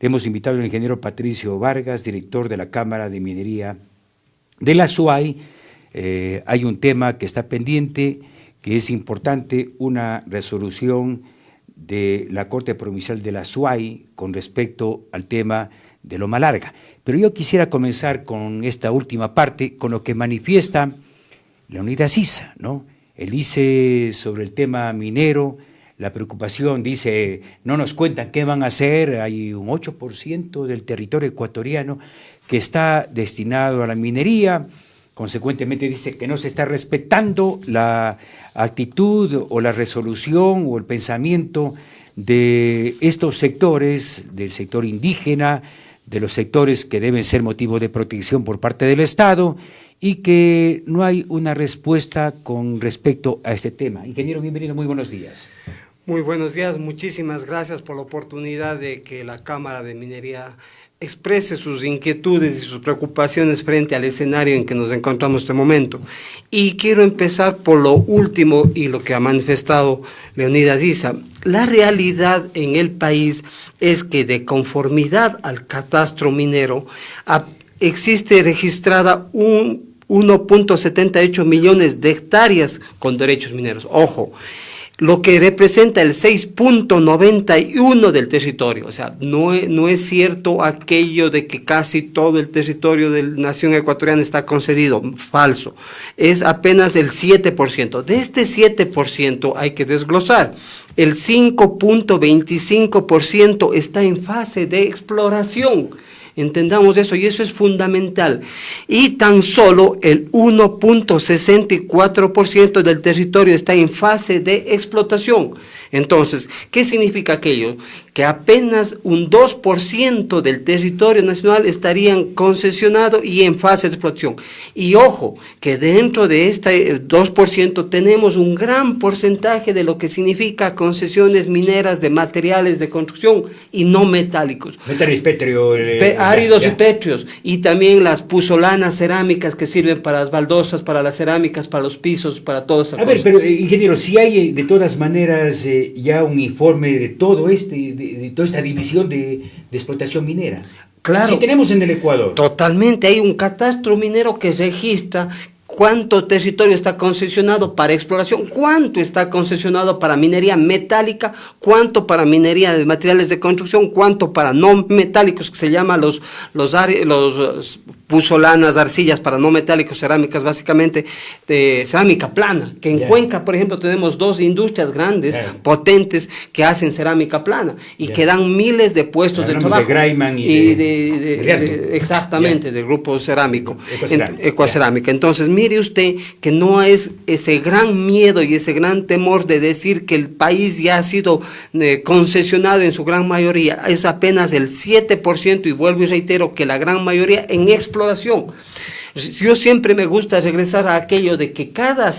Hemos invitado al ingeniero Patricio Vargas, director de la Cámara de Minería de la SUAY. Hay un tema que está pendiente, que es importante, una resolución de la Corte Provincial de la SUAY con respecto al tema de Loma Larga. Pero yo quisiera comenzar con esta última parte, con lo que manifiesta Leonidas Issa, ¿no? Él dice sobre el tema minero, la preocupación, dice, no nos cuentan qué van a hacer, hay un 8% del territorio ecuatoriano que está destinado a la minería, consecuentemente dice que no se está respetando la actitud o la resolución o el pensamiento de estos sectores, del sector indígena, de los sectores que deben ser motivo de protección por parte del Estado, y que no hay una respuesta con respecto a este tema. Ingeniero, bienvenido, muy buenos días. Muy buenos días, muchísimas gracias por la oportunidad de que la Cámara de Minería exprese sus inquietudes y sus preocupaciones frente al escenario en que nos encontramos en este momento. Y quiero empezar por lo último y lo que ha manifestado Leonidas Issa. La realidad en el país es que de conformidad al catastro minero existe registrada 1.78 millones de hectáreas con derechos mineros. Ojo, lo que representa el 6.91 del territorio. O sea, no es cierto aquello de que casi todo el territorio de la nación ecuatoriana está concedido. Falso. Es apenas el 7%. De este 7% hay que desglosar. El 5.25% está en fase de exploración. Entendamos eso, y eso es fundamental. Y tan solo el 1.64% del territorio está en fase de explotación. Entonces, ¿qué significa aquello? Que apenas un 2% del territorio nacional estarían concesionados y en fase de explotación. Y ojo, que dentro de este 2% tenemos un gran porcentaje de lo que significa concesiones mineras de materiales de construcción y no metálicos. Metales pétreo. Áridos y pétreos. Y también las puzolanas cerámicas que sirven para las baldosas, para las cerámicas, para los pisos, para todo eso. A ver, pero ingeniero, si hay de todas maneras ya un informe de todo de toda esta división de explotación minera. Claro. Si tenemos en el Ecuador. Totalmente, hay un catastro minero que registra cuánto territorio está concesionado para exploración, cuánto está concesionado para minería metálica, cuánto para minería de materiales de construcción, cuánto para no metálicos, que se llama los puzolanas, arcillas para no metálicos, cerámicas básicamente, de cerámica plana, que en Cuenca, por ejemplo, tenemos dos industrias grandes, potentes, que hacen cerámica plana y que dan miles de puestos de trabajo. De Graiman y exactamente, del grupo cerámico, Ecuacerámica. Entonces, mire usted que no es ese gran miedo y ese gran temor de decir que el país ya ha sido concesionado en su gran mayoría, es apenas el 7%, y vuelvo y reitero que la gran mayoría en exploración. Yo siempre me gusta regresar a aquello de que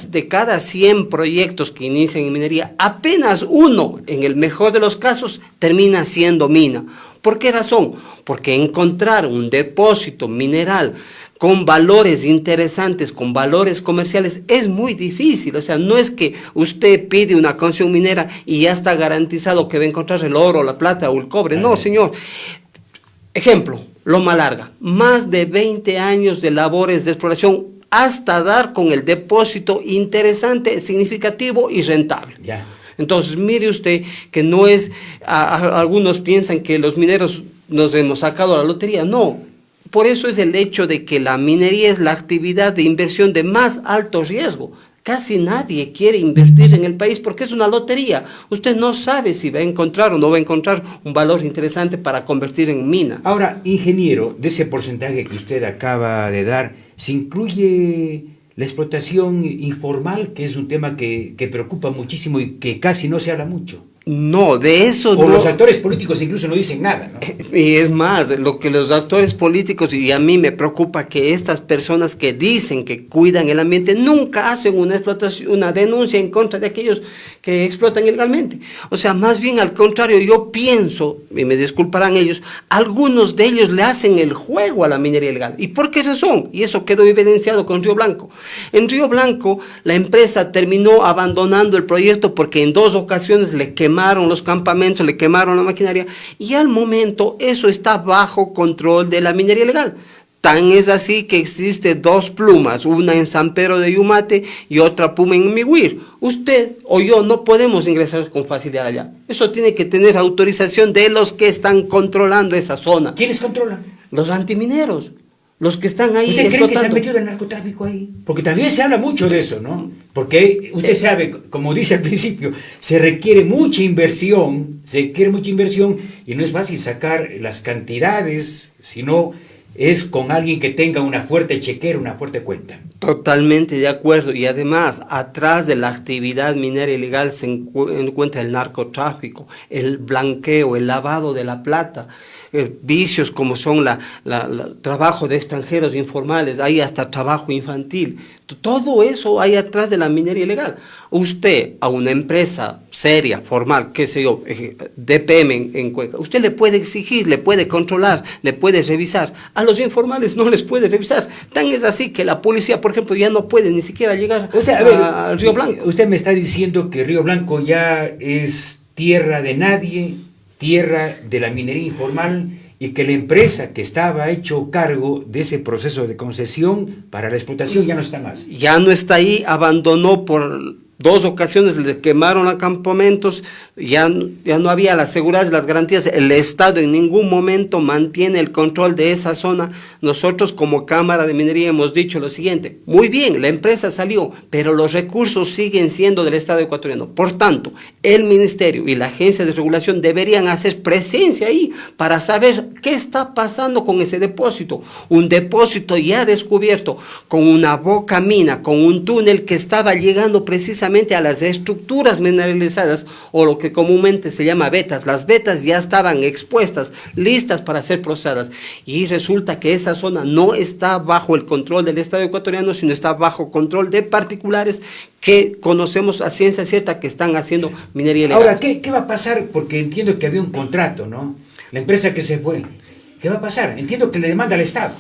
de cada 100 proyectos que inician en minería, apenas uno, en el mejor de los casos, termina siendo mina. ¿Por qué razón? Porque encontrar un depósito mineral con valores interesantes, con valores comerciales, es muy difícil. O sea, no es que usted pide una concesión minera y ya está garantizado que va a encontrar el oro, la plata o el cobre. No, señor. Ejemplo, Loma Larga, más de 20 años de labores de exploración hasta dar con el depósito interesante, significativo y rentable. Entonces, mire usted que no es, algunos piensan que los mineros nos hemos sacado a la lotería. No, por eso es el hecho de que la minería es la actividad de inversión de más alto riesgo. Casi nadie quiere invertir en el país porque es una lotería. Usted no sabe si va a encontrar o no va a encontrar un valor interesante para convertir en mina. Ahora, ingeniero, de ese porcentaje que usted acaba de dar, ¿se incluye la explotación informal, que es un tema que preocupa muchísimo y que casi no se habla mucho? No, de eso no. O los actores políticos incluso no dicen nada, ¿no? Y es más, lo que los actores políticos, y a mí me preocupa que estas personas que dicen que cuidan el ambiente nunca hacen una denuncia en contra de aquellos que explotan ilegalmente. O sea, más bien al contrario, yo pienso, y me disculparán ellos, algunos de ellos le hacen el juego a la minería ilegal. ¿Y por qué razón? Y eso quedó evidenciado con Río Blanco. En Río Blanco, la empresa terminó abandonando el proyecto porque en 2 ocasiones le quemaron quemaron los campamentos, le quemaron la maquinaria, y al momento eso está bajo control de la minería ilegal. Tan es así que existe 2 plumas, una en San Pedro de Yumate y otra pluma en Mihuir. Usted o yo no podemos ingresar con facilidad allá. Eso tiene que tener autorización de los que están controlando esa zona. ¿Quiénes controlan? Los antimineros, los que están ahí ¿Usted cree que se ha explotando. metido el narcotráfico ahí? Porque también se habla mucho de eso, ¿no? Porque usted sabe, como dice al principio, se requiere mucha inversión y no es fácil sacar las cantidades, sino es con alguien que tenga una fuerte chequera, una fuerte cuenta. Totalmente de acuerdo, y además atrás de la actividad minera ilegal se encuentra el narcotráfico, el blanqueo, el lavado de la plata, vicios como son trabajo de extranjeros informales, hay hasta trabajo infantil. Todo eso hay atrás de la minería ilegal. Usted a una empresa seria, formal, qué sé yo, DPM en Cuenca, usted le puede exigir, le puede controlar, le puede revisar. A los informales no les puede revisar. Tan es así que la policía, por ejemplo, ya no puede ni siquiera llegar al Río Blanco. Usted me está diciendo que Río Blanco ya es tierra de nadie, tierra de la minería informal, y que la empresa que estaba hecho cargo de ese proceso de concesión para la explotación ya no está más. Ya no está ahí, abandonó por 2 ocasiones, le quemaron a campamentos, ya no había la seguridad, las garantías. El Estado en ningún momento mantiene el control de esa zona. Nosotros como Cámara de Minería hemos dicho lo siguiente: muy bien, la empresa salió, pero los recursos siguen siendo del Estado ecuatoriano. Por tanto, el Ministerio y la Agencia de Regulación deberían hacer presencia ahí para saber qué está pasando con ese depósito. Un depósito ya descubierto, con una boca mina, con un túnel que estaba llegando precisamente a las estructuras mineralizadas, o lo que comúnmente se llama vetas. Las vetas ya estaban expuestas, listas para ser procesadas, y resulta que esa zona no está bajo el control del Estado ecuatoriano, sino está bajo control de particulares que conocemos a ciencia cierta que están haciendo minería ilegal. Ahora, ¿qué va a pasar? Porque entiendo que había un contrato, ¿no? La empresa que se fue, ¿qué va a pasar? Entiendo que le demanda al Estado.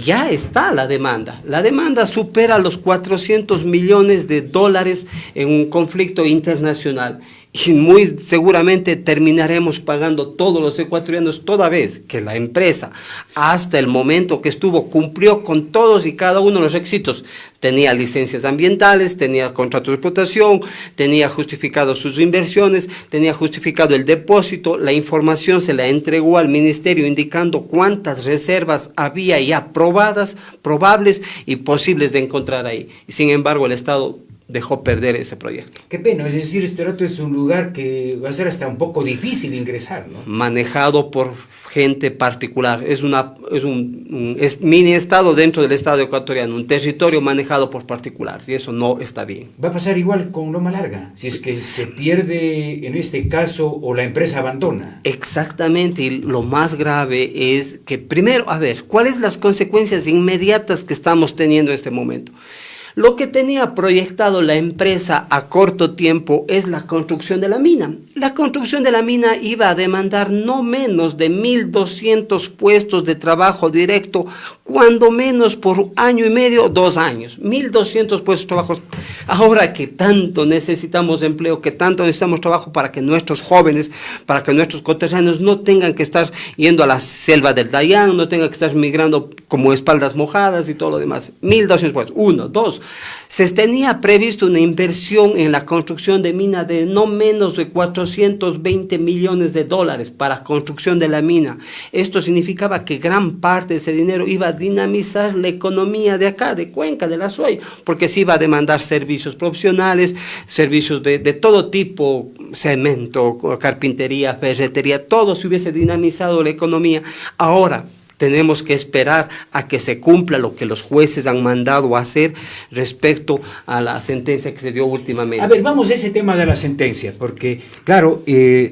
Ya está la demanda. La demanda supera los 400 millones de dólares en un conflicto internacional. Y muy seguramente terminaremos pagando todos los ecuatorianos, toda vez que la empresa, hasta el momento que estuvo, cumplió con todos y cada uno de los requisitos. Tenía licencias ambientales, tenía contratos de explotación, tenía justificado sus inversiones, tenía justificado el depósito. La información se la entregó al ministerio indicando cuántas reservas había ya probadas, probables y posibles de encontrar ahí. Y sin embargo, el Estado dejó perder ese proyecto. Qué pena, es decir, este rato es un lugar que va a ser hasta un poco difícil ingresar, ¿no? Manejado por gente particular, es mini estado dentro del Estado ecuatoriano, un territorio manejado por particulares, y eso no está bien. Va a pasar igual con Loma Larga, si es que se pierde en este caso o la empresa abandona. Exactamente, y lo más grave es que primero, a ver, ¿cuáles son las consecuencias inmediatas que estamos teniendo en este momento? Lo que tenía proyectado la empresa a corto tiempo es la construcción de la mina. La construcción de la mina iba a demandar no menos de 1.200 puestos de trabajo directo, cuando menos por 1 año y medio, 2 años. 1.200 puestos de trabajo. Ahora que tanto necesitamos empleo, que tanto necesitamos trabajo para que nuestros jóvenes, para que nuestros coterráneos no tengan que estar yendo a la selva del Dayán, no tengan que estar migrando como espaldas mojadas y todo lo demás. 1.200 puestos. 1, 2. Se tenía previsto una inversión en la construcción de mina de no menos de 420 millones de dólares para construcción de la mina. Esto significaba que gran parte de ese dinero iba a dinamizar la economía de acá, de Cuenca, de la SUAY, porque se iba a demandar servicios profesionales, servicios de todo tipo, cemento, carpintería, ferretería, todo se hubiese dinamizado la economía. Ahora tenemos que esperar a que se cumpla lo que los jueces han mandado a hacer respecto a la sentencia que se dio últimamente. A ver, vamos a ese tema de la sentencia, porque, claro,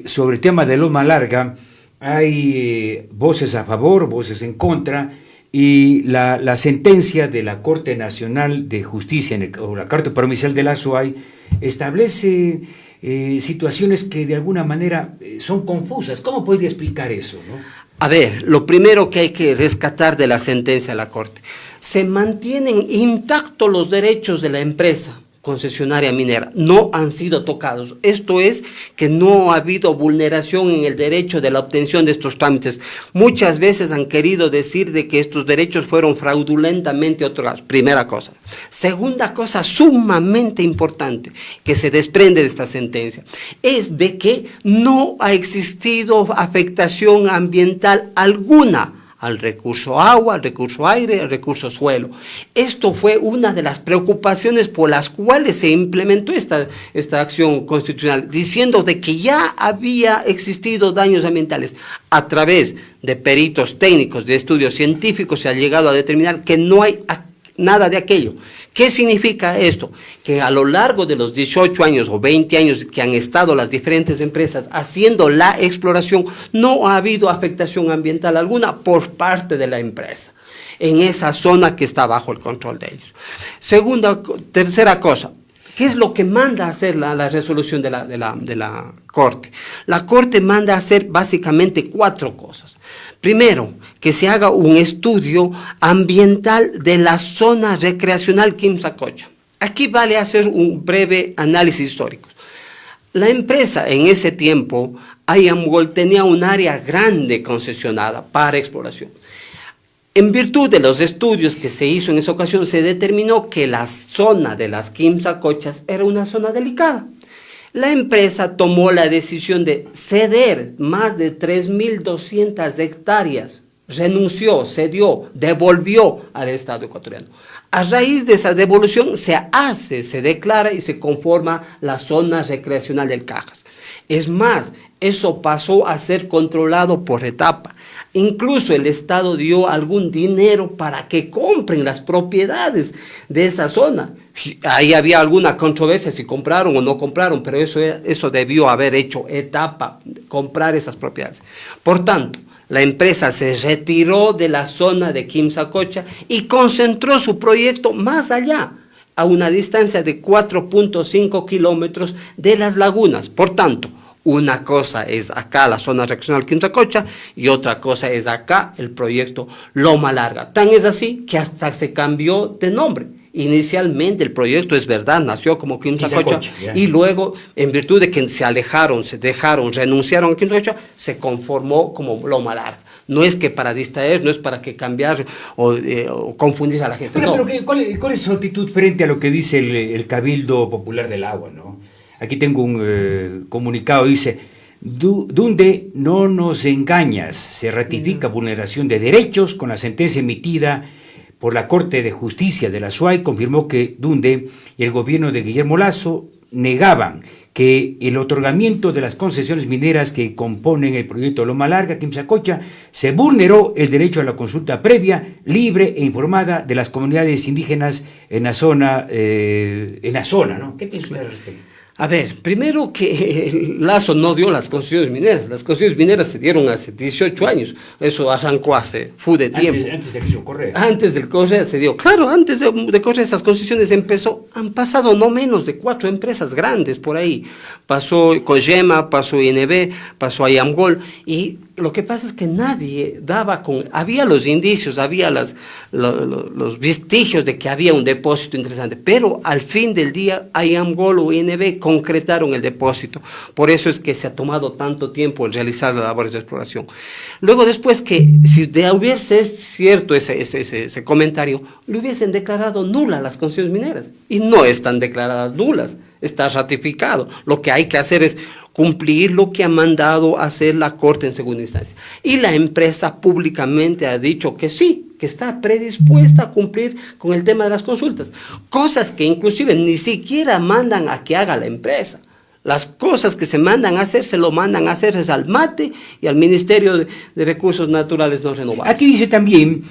sobre el tema de Loma Larga hay voces a favor, voces en contra, y la sentencia de la Corte Nacional de Justicia, o la Corte Provincial de la SUAY, establece situaciones que de alguna manera son confusas. ¿Cómo podría explicar eso, no? A ver, lo primero que hay que rescatar de la sentencia de la Corte: se mantienen intactos los derechos de la empresa concesionaria minera, no han sido tocados. Esto es que no ha habido vulneración en el derecho de la obtención de estos trámites. Muchas veces han querido decir de que estos derechos fueron fraudulentamente otorgados. Primera cosa. Segunda cosa sumamente importante que se desprende de esta sentencia es de que no ha existido afectación ambiental alguna al recurso agua, al recurso aire, al recurso suelo. Esto fue una de las preocupaciones por las cuales se implementó esta acción constitucional, diciendo de que ya había existido daños ambientales. A través de peritos técnicos, de estudios científicos, se ha llegado a determinar que no hay nada de aquello. ¿Qué significa esto? Que a lo largo de los 18 años o 20 años que han estado las diferentes empresas haciendo la exploración, no ha habido afectación ambiental alguna por parte de la empresa en esa zona que está bajo el control de ellos. Tercera cosa, ¿qué es lo que manda a hacer la resolución de la Corte? La Corte manda a hacer básicamente 4 cosas. Primero, que se haga un estudio ambiental de la zona recreacional Quimsacocha. Aquí vale hacer un breve análisis histórico. La empresa en ese tiempo, IAMGOLD, tenía un área grande concesionada para exploración. En virtud de los estudios que se hizo en esa ocasión, se determinó que la zona de las Quimsacochas era una zona delicada. La empresa tomó la decisión de ceder más de 3.200 hectáreas, renunció, cedió, devolvió al Estado ecuatoriano. A raíz de esa devolución se declara y se conforma la zona recreacional del Cajas. Es más, eso pasó a ser controlado por etapa. Incluso el Estado dio algún dinero para que compren las propiedades de esa zona. Ahí había alguna controversia si compraron o no compraron, pero eso debió haber hecho etapa, comprar esas propiedades. Por tanto, la empresa se retiró de la zona de Quimsacocha y concentró su proyecto más allá, a una distancia de 4.5 kilómetros de las lagunas. Por tanto, una cosa es acá la zona recreacional Quimsacocha y otra cosa es acá el proyecto Loma Larga. Tan es así que hasta se cambió de nombre. Inicialmente el proyecto, es verdad, nació como Quimsacocha y luego, en virtud de que se alejaron, se dejaron, renunciaron a Quimsacocha, se conformó como Loma Larga. No es que para distraer, no es para que cambiar o confundir a la gente. Bueno, no. Pero ¿cuál es su actitud frente a lo que dice el Cabildo Popular del Agua, ¿no? Aquí tengo un comunicado, dice: Dunde, no nos engañas, se ratifica vulneración de derechos con la sentencia emitida por la Corte de Justicia de la SUAY. Confirmó que Dunde y el gobierno de Guillermo Lasso negaban que el otorgamiento de las concesiones mineras que componen el proyecto Loma Larga, Quimsacocha, se vulneró el derecho a la consulta previa, libre e informada de las comunidades indígenas en la zona, ¿no? ¿Qué piensa usted al respecto? A ver, primero que Lasso no dio las concesiones mineras. Las concesiones mineras se dieron hace 18 años. Eso arrancó hace de tiempo. Antes de que Correa. Antes del Correa se dio. Claro, antes de Correa esas concesiones han pasado no menos de 4 empresas grandes por ahí. Pasó Cogema, pasó INB, pasó IAMGOLD, y lo que pasa es que nadie daba había los indicios, había los vestigios de que había un depósito interesante, pero al fin del día IAMGOLD o INB concretaron el depósito. Por eso es que se ha tomado tanto tiempo en realizar las labores de exploración. Luego, después que, si hubiese cierto ese comentario, le hubiesen declarado nulas las concesiones mineras, y no están declaradas nulas, está ratificado. Lo que hay que hacer es cumplir lo que ha mandado hacer la Corte en segunda instancia. Y la empresa públicamente ha dicho que sí, que está predispuesta a cumplir con el tema de las consultas. Cosas que inclusive ni siquiera mandan a que haga la empresa. Las cosas que se mandan a hacer, se lo mandan a hacer es al MATE y al Ministerio de Recursos Naturales No Renovables. Aquí dice también: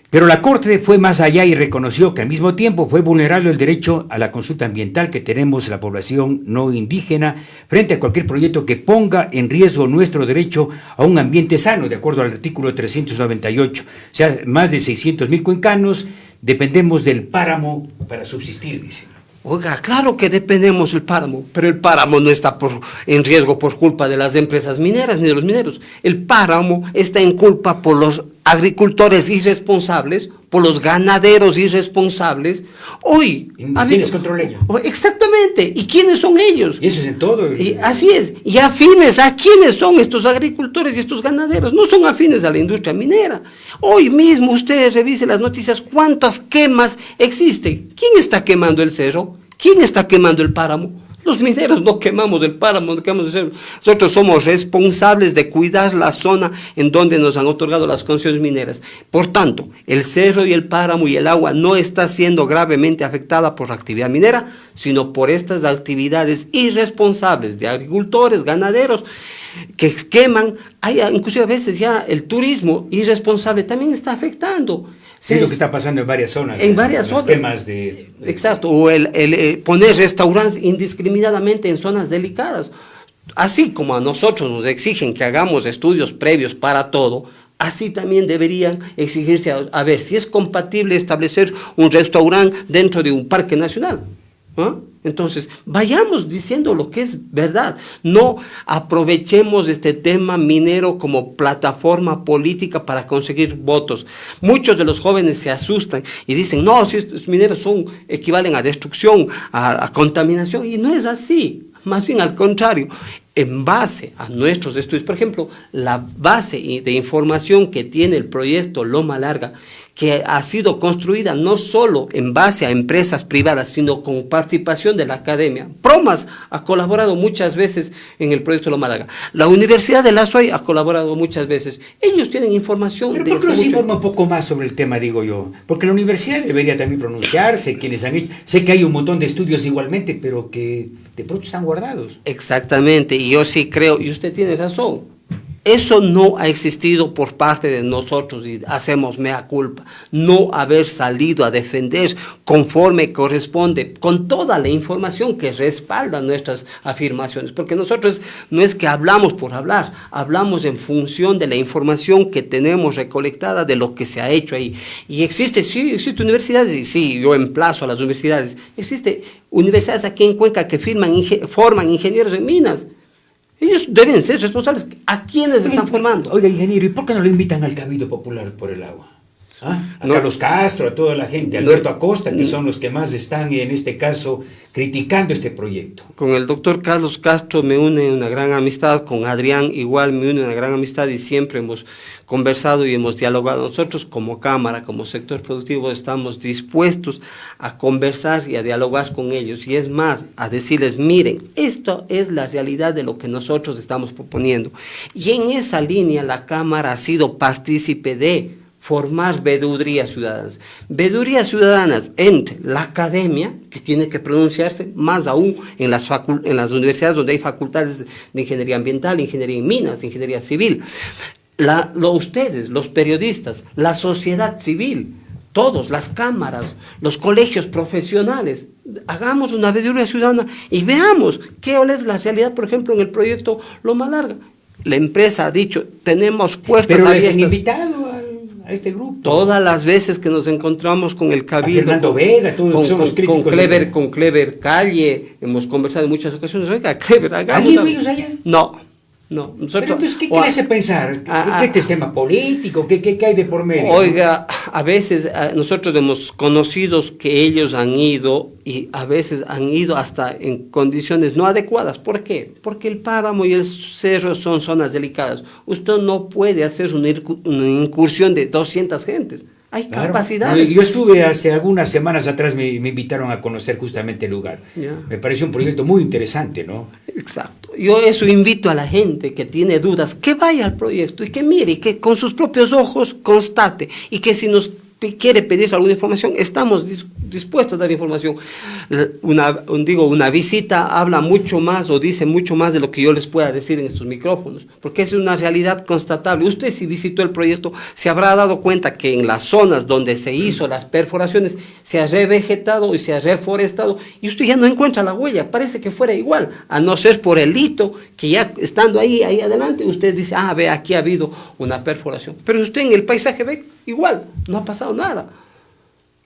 pero la Corte fue más allá y reconoció que al mismo tiempo fue vulnerable el derecho a la consulta ambiental que tenemos la población no indígena frente a cualquier proyecto que ponga en riesgo nuestro derecho a un ambiente sano, de acuerdo al artículo 398. O sea, más de 600.000 cuencanos dependemos del páramo para subsistir, dice. Oiga, claro que dependemos del páramo, pero el páramo no está en riesgo por culpa de las empresas mineras ni de los mineros. El páramo está en culpa por los agricultores irresponsables, por los ganaderos irresponsables, hoy... ¿Quiénes controlan ellos? Exactamente, ¿y quiénes son ellos? Y eso es en todo. Así es, y afines a quiénes son estos agricultores y estos ganaderos, no son afines a la industria minera. Hoy mismo usted revise las noticias, ¿cuántas quemas existen? ¿Quién está quemando el cerro? ¿Quién está quemando el páramo? Los mineros no quemamos el páramo, no quemamos el cerro. Nosotros somos responsables de cuidar la zona en donde nos han otorgado las concesiones mineras. Por tanto, el cerro y el páramo y el agua no está siendo gravemente afectada por la actividad minera, sino por estas actividades irresponsables de agricultores, ganaderos, que queman. Hay inclusive a veces ya el turismo irresponsable también está afectando. Sí, es lo que está pasando en varias zonas. En varias zonas. Temas de... Exacto, o el poner restaurantes indiscriminadamente en zonas delicadas. Así como a nosotros nos exigen que hagamos estudios previos para todo, así también deberían exigirse a ver si es compatible establecer un restaurante dentro de un parque nacional. ¿Ah? Entonces, vayamos diciendo lo que es verdad. No aprovechemos este tema minero como plataforma política para conseguir votos. Muchos de los jóvenes se asustan y dicen, no, si estos mineros equivalen a destrucción, a contaminación, y no es así. Más bien al contrario, en base a nuestros estudios, por ejemplo, la base de información que tiene el proyecto Loma Larga, que ha sido construida no solo en base a empresas privadas, sino con participación de la academia. Promas ha colaborado muchas veces en el proyecto Loma Larga. La Universidad de la SUAY ha colaborado muchas veces. Ellos tienen información. Pero ¿por qué no se informa un poco más sobre el tema, digo yo? Porque la universidad debería también pronunciarse, quienes han hecho... Sé que hay un montón de estudios igualmente, pero que de pronto están guardados. Exactamente, y yo sí creo, y usted tiene razón. Eso no ha existido por parte de nosotros y hacemos mea culpa. No haber salido a defender conforme corresponde con toda la información que respalda nuestras afirmaciones. Porque nosotros no es que hablamos por hablar, hablamos en función de la información que tenemos recolectada de lo que se ha hecho ahí. Y existe universidades, y sí, yo emplazo a las universidades. Existe universidades aquí en Cuenca que forman ingenieros en minas. Ellos deben ser responsables. ¿A quiénes están formando? Oiga, ingeniero, ¿y por qué no lo invitan al Cabildo Popular por el Agua? ¿Ah? A Carlos Castro, a toda la gente, a Alberto Acosta, que son los que más están, en este caso, criticando este proyecto. Con el doctor Carlos Castro me une una gran amistad, con Adrián igual me une una gran amistad y siempre hemos conversado y hemos dialogado. Nosotros como Cámara, como sector productivo, estamos dispuestos a conversar y a dialogar con ellos. Y es más, a decirles, miren, esto es la realidad de lo que nosotros estamos proponiendo. Y en esa línea la Cámara ha sido partícipe de formar veedurías ciudadanas. Veedurías ciudadanas entre la academia, que tiene que pronunciarse, más aún en las universidades donde hay facultades de ingeniería ambiental, ingeniería en minas, ingeniería civil. Ustedes, los periodistas, la sociedad civil, todos, las cámaras, los colegios profesionales, hagamos una veeduría ciudadana y veamos qué es la realidad, por ejemplo, en el proyecto Loma Larga. La empresa ha dicho, tenemos puertas pero abiertas. Pero les han invitado a este grupo. Todas las veces que nos encontramos con el Cabildo, Fernando Vega, todos somos críticos. Con Clever Calle, hemos conversado en muchas ocasiones. Oiga, Clever, hagamos. ¿Hay ellos allá? No. Nosotros, pero entonces, ¿qué hace pensar? ¿Qué es tema político? ¿Qué hay de por medio? Oiga, a veces nosotros hemos conocido que ellos han ido y a veces han ido hasta en condiciones no adecuadas. ¿Por qué? Porque el páramo y el cerro son zonas delicadas. Usted no puede hacer una incursión de 200 gentes. Hay capacidades. Yo estuve hace algunas semanas atrás, me invitaron a conocer justamente el lugar. Me pareció un proyecto muy interesante, ¿no? Exacto. Yo eso invito a la gente que tiene dudas, que vaya al proyecto y que mire, y que con sus propios ojos constate, y que si nos quiere pedir alguna información, estamos dispuestos a dar información. Una visita habla mucho más o dice mucho más de lo que yo les pueda decir en estos micrófonos, porque es una realidad constatable. Usted, si visitó el proyecto, se habrá dado cuenta que en las zonas donde se hizo las perforaciones se ha revegetado y se ha reforestado y usted ya no encuentra la huella, parece que fuera igual, a no ser por el hito que ya estando ahí adelante usted dice, ve, aquí ha habido una perforación, pero usted en el paisaje ve igual, no ha pasado nada.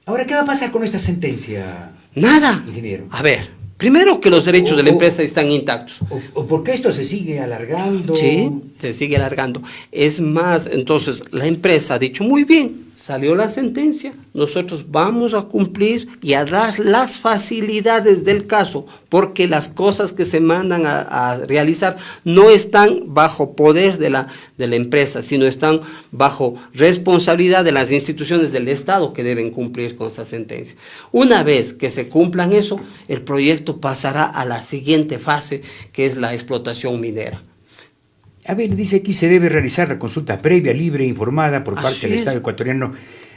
Ahora, ¿qué va a pasar con esta sentencia? Nada. Ingeniero. A ver, primero que los derechos de la empresa están intactos. ¿O por qué esto se sigue alargando? Sí, se sigue alargando. Es más, entonces, la empresa ha dicho, muy bien, salió la sentencia, nosotros vamos a cumplir y a dar las facilidades del caso, porque las cosas que se mandan a realizar no están bajo poder de la empresa, sino están bajo responsabilidad de las instituciones del Estado que deben cumplir con esa sentencia. Una vez que se cumplan eso, el proyecto pasará a la siguiente fase, que es la explotación minera. A ver, dice aquí se debe realizar la consulta previa, libre e informada por parte del Estado ecuatoriano.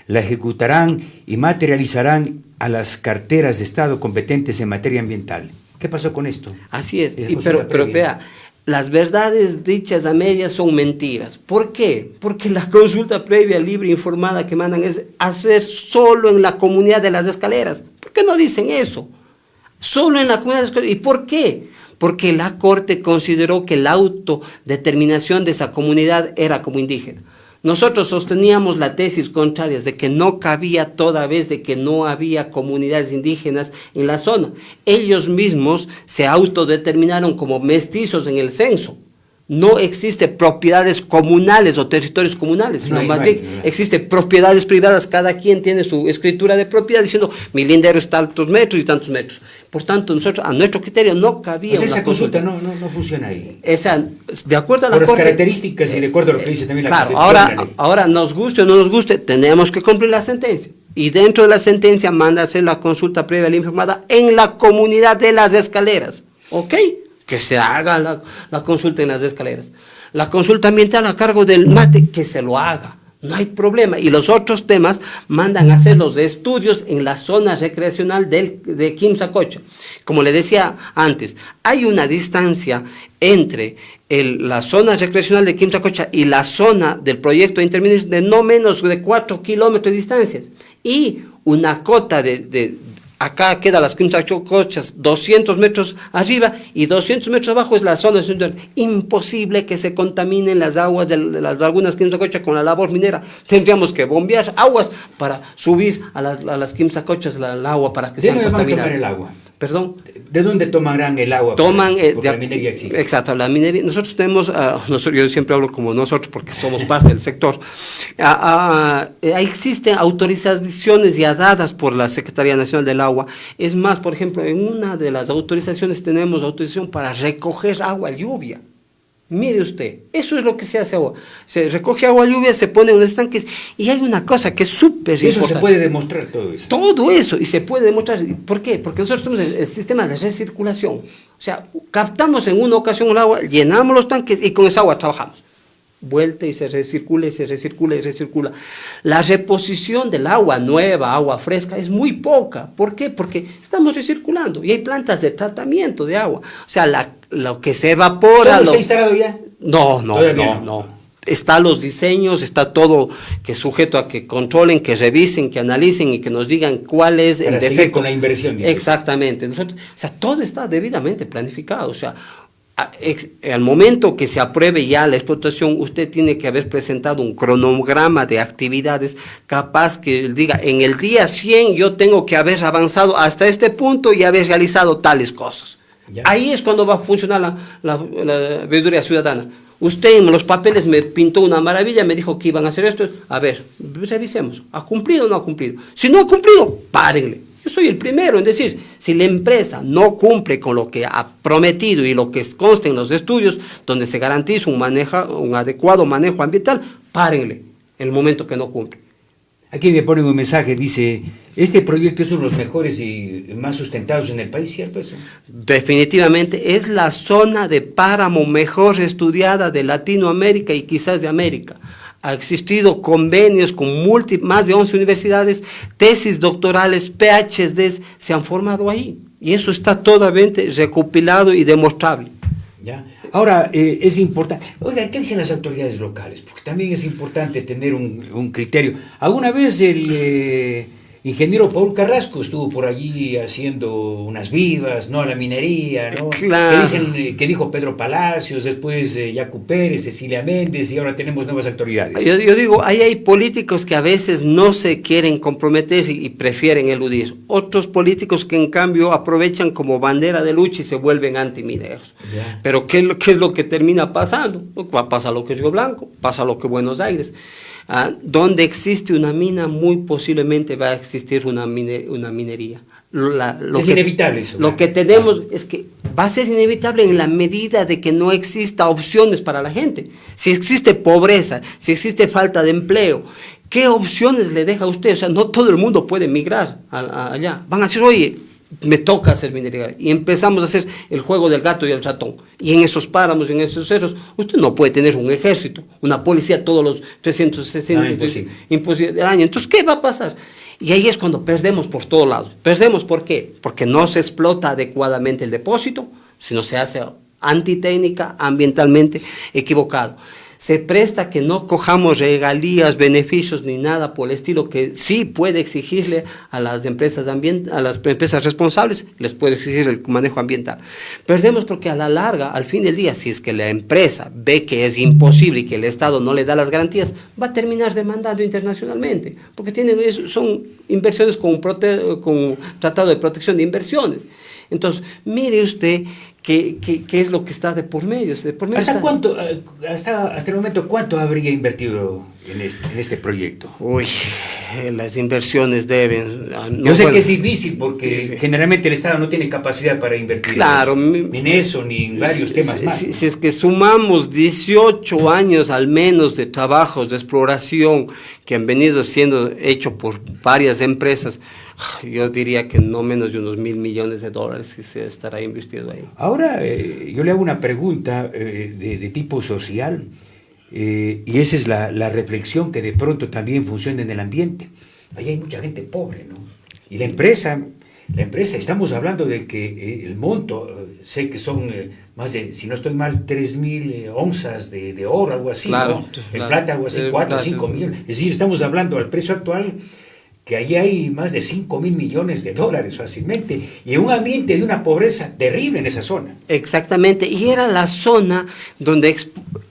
La ejecutarán y materializarán a las carteras de Estado competentes en materia ambiental. ¿Qué pasó con esto? Así es, pero vea, las verdades dichas a medias son mentiras. ¿Por qué? Porque la consulta previa, libre e informada que mandan es hacer solo en la comunidad de Las Escaleras. ¿Por qué no dicen eso? Solo en la comunidad de Las Escaleras. ¿Y por qué? Porque la Corte consideró que la autodeterminación de esa comunidad era como indígena. Nosotros sosteníamos la tesis contraria de que no cabía toda vez de que no había comunidades indígenas en la zona. Ellos mismos se autodeterminaron como mestizos en el censo. No existe propiedades comunales o territorios comunales, sino más bien existe propiedades privadas, cada quien tiene su escritura de propiedad diciendo mi lindero es tantos metros y tantos metros. Por tanto, nosotros, a nuestro criterio, no cabía esa consulta. No funciona ahí. Esa, de acuerdo a la Por Corte, las características y de acuerdo a lo que dice también la claro, Constitución. ahora nos guste o no nos guste, tenemos que cumplir la sentencia. Y dentro de la sentencia manda a hacer la consulta previa y informada en la comunidad de Las Escaleras. ¿Ok? Que se haga la consulta en Las Escaleras. La consulta ambiental a cargo del MATE, que se lo haga. No hay problema. Y los otros temas mandan a hacer los estudios en la zona recreacional de Quimsacocha. Como le decía antes, hay una distancia entre la zona recreacional de Quimsacocha y la zona del proyecto de intervenir de no menos de 4 kilómetros de distancia. Y una cota acá queda las Quimsacochas 200 metros arriba y 200 metros abajo es la zona central. Imposible que se contaminen las aguas de las lagunas Quimsacocha con la labor minera. Tendríamos que bombear aguas para subir a las Quimsacochas el agua para que sean contaminadas. ¿De dónde van a tomar el agua? ¿Perdón? ¿De dónde tomarán el agua? Toman, porque la minería existe. Exacto, la minería. Nosotros tenemos, yo siempre hablo como nosotros porque somos parte del sector. Existen autorizaciones ya dadas por la Secretaría Nacional del Agua. Es más, por ejemplo, en una de las autorizaciones tenemos autorización para recoger agua lluvia. Mire usted, eso es lo que se hace ahora. Se recoge agua lluvia, se pone en los estanques y hay una cosa que es súper importante. Eso se puede demostrar todo eso. Todo eso, y se puede demostrar. ¿Por qué? Porque nosotros tenemos el sistema de recirculación. O sea, captamos en una ocasión el agua, llenamos los tanques y con esa agua trabajamos. Vuelta y se recircula y se recircula y recircula. La reposición del agua nueva, agua fresca, es muy poca. ¿Por qué? Porque estamos recirculando y hay plantas de tratamiento de agua. O sea, lo que se evapora... ¿Todo está instalado ya? No. Están los diseños, está todo que es sujeto a que controlen, que revisen, que analicen y que nos digan cuál es el defecto. Seguir con la inversión. Exactamente. Nosotros, o sea, todo está debidamente planificado. O sea, al momento que se apruebe ya la explotación, usted tiene que haber presentado un cronograma de actividades capaz que diga, en el día 100 yo tengo que haber avanzado hasta este punto y haber realizado tales cosas. Ya. Ahí es cuando va a funcionar la veeduría ciudadana. Usted en los papeles me pintó una maravilla, me dijo que iban a hacer esto. A ver, revisemos. ¿Ha cumplido o no ha cumplido? Si no ha cumplido, párenle. Yo soy el primero en decir, si la empresa no cumple con lo que ha prometido y lo que consta en los estudios, donde se garantiza un adecuado manejo ambiental, párenle en el momento que no cumple. Aquí me ponen un mensaje, dice, este proyecto es uno de los mejores y más sustentados en el país, ¿cierto eso? Definitivamente, es la zona de páramo mejor estudiada de Latinoamérica y quizás de América. Ha existido convenios con más de 11 universidades, tesis doctorales, PhDs, se han formado ahí. Y eso está totalmente recopilado y demostrable. Ya. Ahora, es importante, oigan, ¿qué dicen las autoridades locales? Porque también es importante tener un criterio. Alguna vez el ingeniero Paul Carrasco estuvo por allí haciendo unas vivas, ¿no? A la minería, ¿no? Claro. Que dijo Pedro Palacios, después Yacu Pérez, Cecilia Méndez, y ahora tenemos nuevas autoridades. Yo digo, ahí hay políticos que a veces no se quieren comprometer y prefieren eludir. Otros políticos que en cambio aprovechan como bandera de lucha y se vuelven antimineros. Yeah. Pero ¿qué es lo que termina pasando? Pasa lo que es Río Blanco, pasa lo que Buenos Aires. donde existe una mina, muy posiblemente va a existir una minería. Es inevitable eso. Lo que tenemos es que va a ser inevitable en la medida de que no exista opciones para la gente. Si existe pobreza, si existe falta de empleo, ¿qué opciones le deja a usted? O sea, no todo el mundo puede migrar allá. Van a decir, oye, me toca hacer minería. Y empezamos a hacer el juego del gato y el ratón. Y en esos páramos, en esos cerros, usted no puede tener un ejército, una policía todos los 360 imposible del año. Entonces, ¿qué va a pasar? Y ahí es cuando perdemos por todos lados. ¿Perdemos por qué? Porque no se explota adecuadamente el depósito, sino se hace antitécnica, ambientalmente equivocado. Se presta que no cojamos regalías, beneficios ni nada por el estilo, que sí puede exigirle a las empresas responsables, les puede exigir el manejo ambiental. Perdemos porque a la larga, al fin del día, si es que la empresa ve que es imposible y que el Estado no le da las garantías, va a terminar demandando internacionalmente, porque son inversiones con tratado de protección de inversiones. Entonces, mire usted qué es lo que está de por medio. Hasta el momento, ¿cuánto habría invertido en este proyecto? Uy, las inversiones deben... Yo sé que es difícil porque generalmente el Estado no tiene capacidad para invertir ni en eso, ni en varios temas más. Si es que sumamos 18 años al menos de trabajos de exploración que han venido siendo hechos por varias empresas, yo diría que no menos de unos $1.000 millones que se estará invirtiendo ahí. Ahora, yo le hago una pregunta de tipo social, y esa es la reflexión que de pronto también funciona en el ambiente. Ahí hay mucha gente pobre, ¿no? Y la empresa, estamos hablando de que el monto, sé que son más de, si no estoy mal, 3.000 onzas de oro, algo así, claro, ¿no? En plata, algo así, 4 o 5 millones. Es decir, estamos hablando al precio actual, que allí hay más de $5.000 millones fácilmente, y en un ambiente de una pobreza terrible en esa zona. Exactamente, y era la zona donde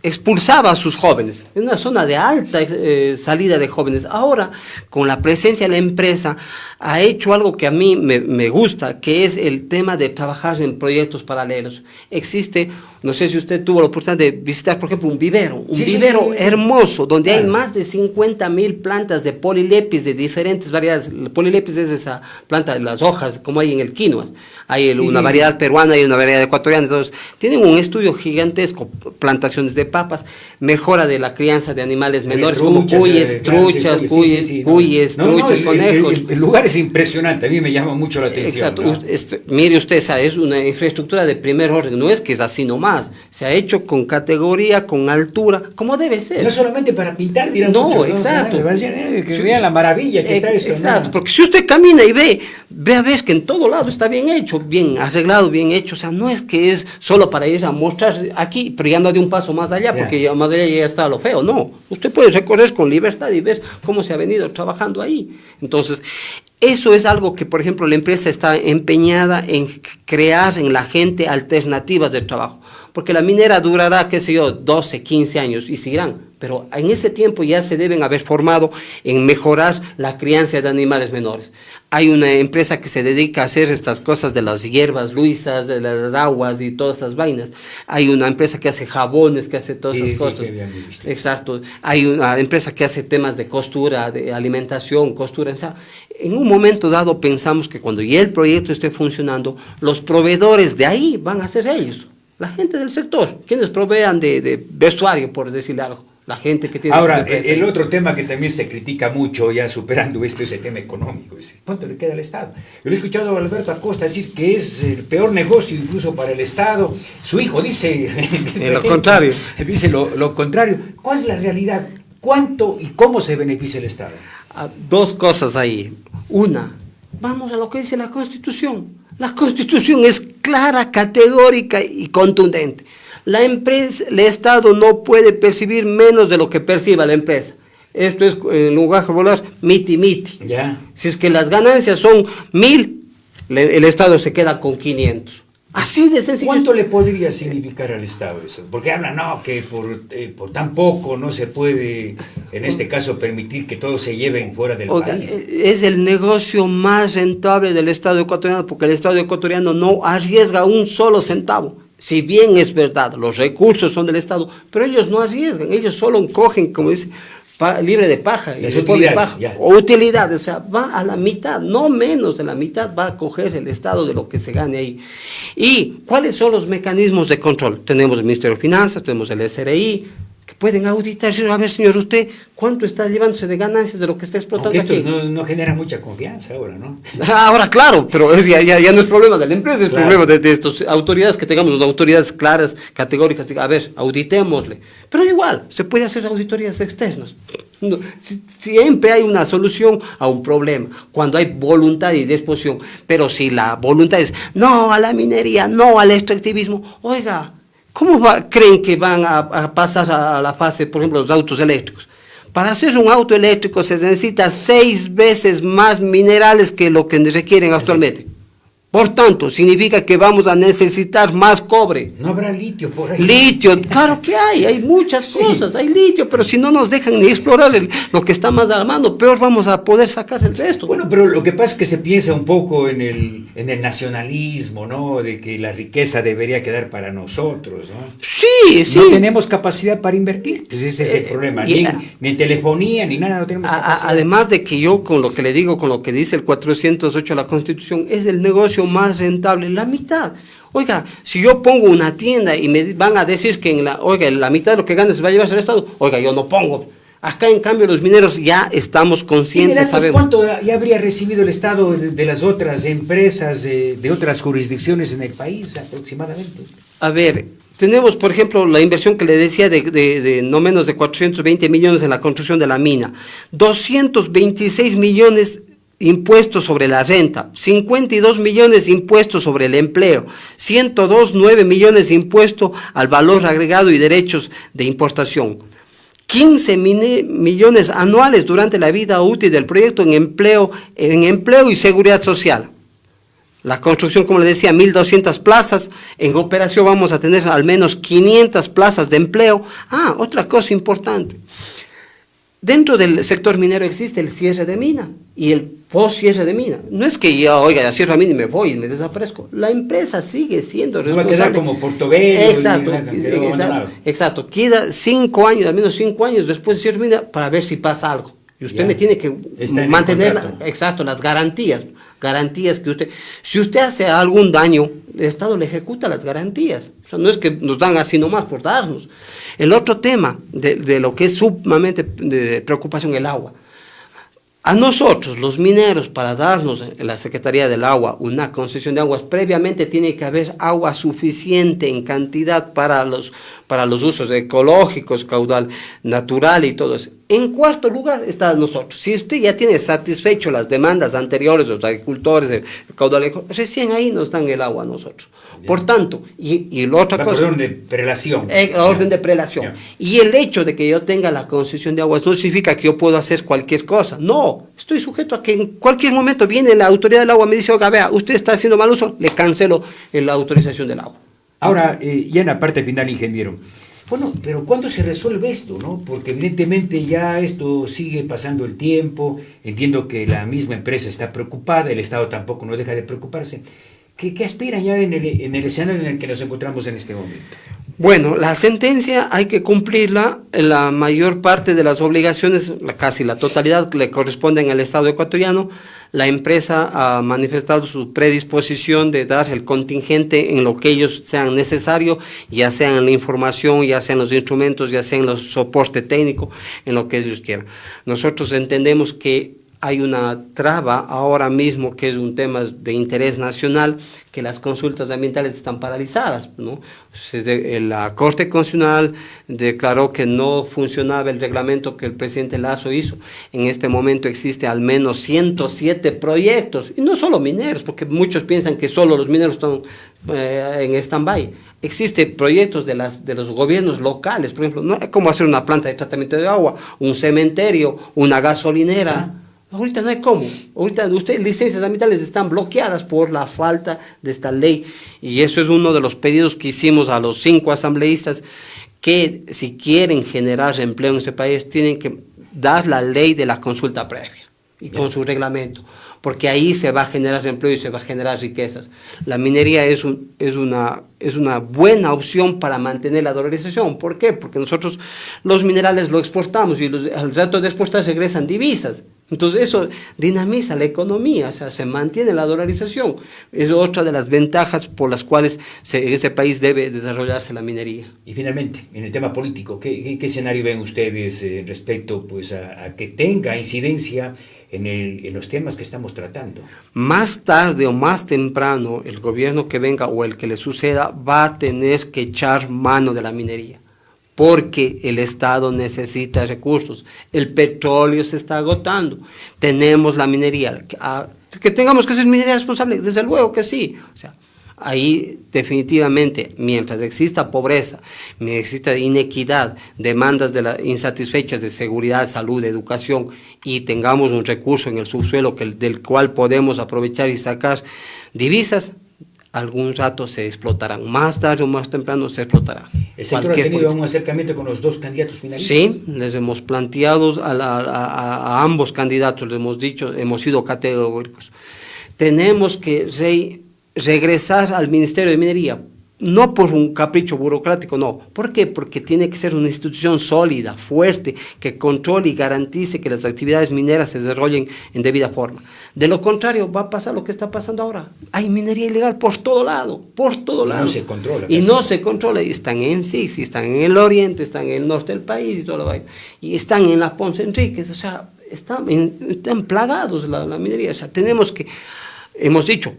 expulsaba a sus jóvenes, es una zona de alta salida de jóvenes. Ahora, con la presencia de la empresa, ha hecho algo que a mí me gusta, que es el tema de trabajar en proyectos paralelos. Existe, no sé si usted tuvo la oportunidad de visitar, por ejemplo, un vivero hermoso, donde hay más de 50.000 plantas de polilepis de diferentes variedades. El polilepis es esa planta de las hojas, como hay en el quinoas. Hay una variedad peruana y una variedad ecuatoriana. Entonces, tienen un estudio gigantesco, plantaciones de papas, mejora de la crianza de animales menores, como cuyes, truchas, conejos. El lugar es impresionante, a mí me llama mucho la atención. Exacto, ¿no? Mire usted, es una infraestructura de primer orden, no es que es así nomás, se ha hecho con categoría, con altura, como debe ser. No solamente para pintar, dirán no, muchos, exacto. ¿no? Que vean la maravilla que está esto. Exacto, ¿no? porque si usted camina y ve a ver que en todo lado está bien hecho, bien arreglado, bien hecho, o sea, no es que es solo para ir a mostrar aquí, pero ya no de un paso más allá, porque ya más allá ya está lo feo, no. Usted puede recorrer con libertad y ver cómo se ha venido trabajando ahí. Entonces, eso es algo que, por ejemplo, la empresa está empeñada en crear en la gente alternativas de trabajo, porque la minera durará, qué sé yo, 12, 15 años y seguirán, pero en ese tiempo ya se deben haber formado en mejorar la crianza de animales menores. Hay una empresa que se dedica a hacer estas cosas de las hierbas luisas, de las aguas y todas esas vainas. Hay una empresa que hace jabones, que hace todas esas cosas. Exacto. Hay una empresa que hace temas de costura, de alimentación, costura. O sea, en un momento dado pensamos que cuando ya el proyecto esté funcionando, los proveedores de ahí van a ser ellos, la gente del sector, quienes provean de vestuario, por decirle algo. La gente que tiene... Ahora, el otro tema que también se critica mucho, ya superando esto, es el tema económico. ¿Cuánto le queda al Estado? Yo le he escuchado a Alberto Acosta decir que es el peor negocio incluso para el Estado. Su hijo dice... lo contrario. Dice lo contrario. ¿Cuál es la realidad? ¿Cuánto y cómo se beneficia el Estado? Dos cosas ahí. Una, vamos a lo que dice la Constitución. La Constitución es clara, categórica y contundente. La empresa, el Estado no puede percibir menos de lo que perciba la empresa. Esto es, en lugar de popular, miti. Ya. Si es que las ganancias son 1.000, el Estado se queda con 500. Así de sencillo. ¿Cuánto le podría significar al Estado eso? Porque hablan, no, que por tan poco no se puede, en este caso, permitir que todos se lleven fuera del país. Es el negocio más rentable del Estado ecuatoriano, porque el Estado ecuatoriano no arriesga un solo centavo. Si bien es verdad, los recursos son del Estado, pero ellos no arriesgan, ellos solo cogen, como dice, libre de paja, las utilidades, o utilidades, o sea, va a la mitad, no menos de la mitad va a coger el Estado de lo que se gane ahí. ¿Y cuáles son los mecanismos de control? Tenemos el Ministerio de Finanzas, tenemos el SRI, que pueden auditar, a ver, señor, usted, ¿cuánto está llevándose de ganancias de lo que está explotando aunque aquí? No genera mucha confianza ahora, ¿no? Ahora, claro, pero ya no es problema de la empresa, es problema de estas autoridades, que tengamos unas autoridades claras, categóricas, a ver, auditémosle. Pero igual, se puede hacer auditorías externas. No, siempre hay una solución a un problema, cuando hay voluntad y disposición. Pero si la voluntad es no a la minería, no al extractivismo, oiga, ¿cómo creen que van a pasar a la fase, por ejemplo, los autos eléctricos? Para hacer un auto eléctrico se necesita 6 veces más minerales que lo que requieren actualmente. Por tanto, significa que vamos a necesitar más cobre. No habrá litio por ahí. Litio, claro que hay muchas cosas, hay litio, pero si no nos dejan ni explorar lo que está más a la mano, peor vamos a poder sacar el resto. Bueno, pero lo que pasa es que se piensa un poco en el nacionalismo, ¿no? De que la riqueza debería quedar para nosotros, ¿no? Sí, sí. No tenemos capacidad para invertir, pues ese es el problema. Ni en telefonía, ni nada, no tenemos capacidad. Además de que yo, con lo que le digo, con lo que dice el 408 de la Constitución, es el negocio más rentable, la mitad. Oiga, si yo pongo una tienda y me van a decir que la mitad de lo que gane se va a llevarse al Estado, oiga, yo no pongo. Acá, en cambio, los mineros ya estamos conscientes, sabemos. ¿Cuánto ya habría recibido el Estado de las otras empresas, de otras jurisdicciones en el país, aproximadamente? A ver, tenemos, por ejemplo, la inversión que le decía de no menos de 420 millones en la construcción de la mina, 226 millones impuestos sobre la renta, 52 millones impuestos sobre el empleo, 102,9 millones impuestos al valor agregado y derechos de importación, 15 millones anuales durante la vida útil del proyecto en empleo y seguridad social. La construcción, como le decía, 1.200 plazas, en operación vamos a tener al menos 500 plazas de empleo. Otra cosa importante. Dentro del sector minero existe el cierre de mina y el post-cierre de mina. No es que yo, oiga, ya cierro la mina y me voy y me desaparezco. La empresa sigue siendo responsable. No va a quedar como Portobello. Exacto. Queda 5 años, al menos 5 años después de cierre de mina para ver si pasa algo. Y usted me tiene que mantener, las garantías que usted, si usted hace algún daño, el Estado le ejecuta las garantías. O sea, no es que nos dan así nomás por darnos. El otro tema de lo que es sumamente de preocupación, el agua. A nosotros, los mineros, para darnos en la Secretaría del Agua una concesión de aguas, previamente tiene que haber agua suficiente en cantidad para los usos ecológicos, caudal natural y todo eso. En cuarto lugar está nosotros. Si usted ya tiene satisfecho las demandas anteriores de los agricultores, el caudal ecológico, recién ahí nos dan el agua a nosotros. Bien. Por tanto, y la otra cosa... orden de prelación. Orden de prelación. Bien. Y el hecho de que yo tenga la concesión de aguas no significa que yo puedo hacer cualquier cosa. No, estoy sujeto a que en cualquier momento viene la autoridad del agua, me dice, oiga, vea, usted está haciendo mal uso, le cancelo la autorización del agua. Ahora, ya en la parte final, ingeniero, bueno, pero ¿cuándo se resuelve esto, no? Porque evidentemente ya esto sigue pasando el tiempo, entiendo que la misma empresa está preocupada, el Estado tampoco no deja de preocuparse. ¿Qué aspiran ya en el escenario en el que nos encontramos en este momento? Bueno, la sentencia hay que cumplirla, la mayor parte de las obligaciones, casi la totalidad, le corresponden al Estado ecuatoriano. La empresa ha manifestado su predisposición de dar el contingente en lo que ellos sean necesario, ya sea en la información, ya sea en los instrumentos, ya sea en el soporte técnico, en lo que ellos quieran. Nosotros entendemos que hay una traba ahora mismo que es un tema de interés nacional, que las consultas ambientales están paralizadas, ¿no? La Corte Constitucional declaró que no funcionaba el reglamento que el presidente Lasso hizo. En este momento existe al menos 107 proyectos, y no solo mineros, porque muchos piensan que solo los mineros están en stand-by. Existen proyectos de los gobiernos locales, por ejemplo, ¿no? Cómo hacer una planta de tratamiento de agua, un cementerio, una gasolinera. Ahorita no hay cómo. Ahorita licencias ambientales están bloqueadas por la falta de esta ley. Y eso es uno de los pedidos que hicimos a los 5 asambleístas, que si quieren generar empleo en este país, tienen que dar la ley de la consulta previa y con su reglamento. porque ahí se va a generar empleo y se va a generar riquezas. La minería es una buena opción para mantener la dolarización. ¿Por qué? Porque nosotros los minerales los exportamos y al rato de exportar regresan divisas. Entonces eso dinamiza la economía, o sea, se mantiene la dolarización. Es otra de las ventajas por las cuales ese país debe desarrollarse la minería. Y finalmente, en el tema político, ¿qué escenario ven ustedes respecto pues, a que tenga incidencia en los temas que estamos tratando? Más tarde o más temprano, el gobierno que venga o el que le suceda va a tener que echar mano de la minería, porque el Estado necesita recursos, el petróleo se está agotando, tenemos la minería, que tengamos que ser minería responsable, desde luego que sí, o sea, ahí definitivamente, mientras exista pobreza, mientras exista inequidad, demandas insatisfechas de seguridad, salud, educación, y tengamos un recurso en el subsuelo del cual podemos aprovechar y sacar divisas, algún rato se explotarán, más tarde o más temprano se explotará. ¿El sector ha tenido un acercamiento con los dos candidatos finalistas? Sí, les hemos planteado a ambos candidatos, les hemos dicho, hemos sido categóricos. Tenemos que regresar al Ministerio de Minería, no por un capricho burocrático, no. ¿Por qué? Porque tiene que ser una institución sólida, fuerte, que controle y garantice que las actividades mineras se desarrollen en debida forma. De lo contrario, va a pasar lo que está pasando ahora. Hay minería ilegal por todo lado, por todo lado. No se controla. Y no se controla. Están en SIX, están en el oriente, están en el norte del país y todo lo vaina. Y están en la Ponce Enríquez, o sea, están plagados la minería. O sea, hemos dicho,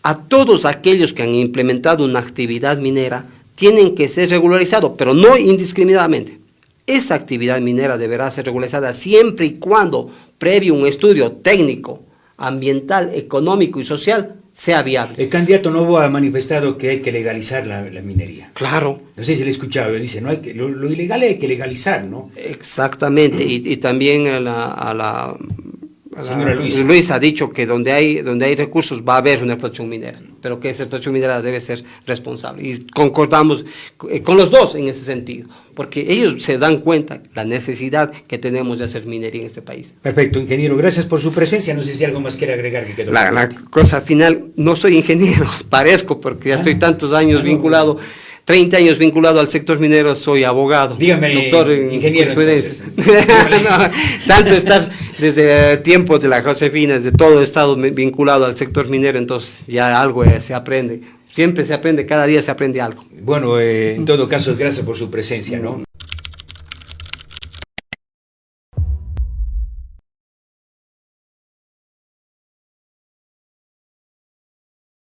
a todos aquellos que han implementado una actividad minera tienen que ser regularizados, pero no indiscriminadamente. Esa actividad minera deberá ser regularizada siempre y cuando, previo un estudio técnico, ambiental, económico y social, sea viable. El candidato Novo ha manifestado que hay que legalizar la minería. Claro. No sé si le he escuchado, dice, no lo ilegal hay que legalizar, ¿no? Exactamente, y también Señora Luis ha dicho que donde hay recursos va a haber una explotación minera, pero que esa explotación minera debe ser responsable. Y concordamos con los dos en ese sentido, porque ellos se dan cuenta la necesidad que tenemos de hacer minería en este país. Perfecto, ingeniero, gracias por su presencia. No sé si algo más quiere agregar que quedó. La cosa final, no soy ingeniero, parezco, porque ya estoy tantos años vinculado. 30 años vinculado al sector minero, soy abogado. Dígame, doctor en ingeniero. No, tanto estar desde tiempos de la Josefina, desde todo he estado vinculado al sector minero, entonces ya algo se aprende. Siempre se aprende, cada día se aprende algo. Bueno, en todo caso, gracias por su presencia, ¿no?